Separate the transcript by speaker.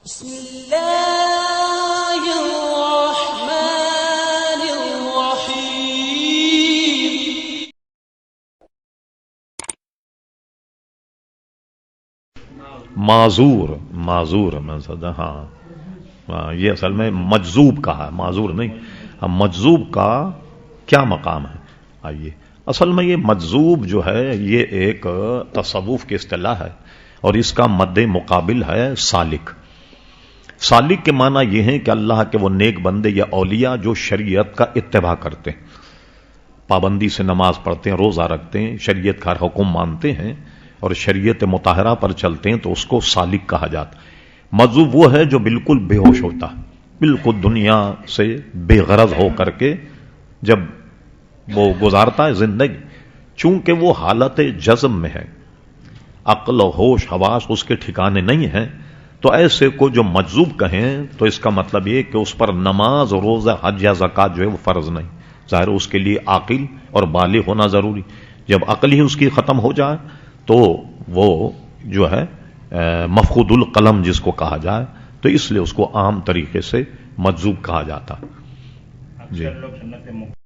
Speaker 1: بسم الله الرحمن الرحيم.
Speaker 2: معذور میں سدا ہاں یہ اصل میں مجذوب کا ہے، معذور نہیں. اب مجذوب کا کیا مقام ہے؟ آئیے، اصل میں یہ مجذوب جو ہے یہ ایک تصوف کی اصطلاح ہے اور اس کا مد مقابل ہے سالک. سالک کے معنی یہ ہے کہ اللہ کے وہ نیک بندے یا اولیاء جو شریعت کا اتباع کرتے ہیں، پابندی سے نماز پڑھتے ہیں، روزہ رکھتے ہیں، شریعت کا حکم مانتے ہیں اور شریعت مطہرہ پر چلتے ہیں، تو اس کو سالک کہا جاتا ہے. مجذوب وہ ہے جو بالکل بے ہوش ہوتا ہے، بالکل دنیا سے بے غرض ہو کر کے جب وہ گزارتا ہے زندگی، چونکہ وہ حالت جزم میں ہے، عقل و ہوش حواس اس کے ٹھکانے نہیں ہیں، تو ایسے کو جو مجذوب کہیں تو اس کا مطلب یہ کہ اس پر نماز، روزہ، حج یا زکوٰۃ جو ہے وہ فرض نہیں. ظاہر اس کے لیے عاقل اور بالغ ہونا ضروری. جب عقل ہی اس کی ختم ہو جائے تو وہ جو ہے مفقود القلم جس کو کہا جائے، تو اس لیے اس کو عام طریقے سے مجذوب کہا جاتا. جی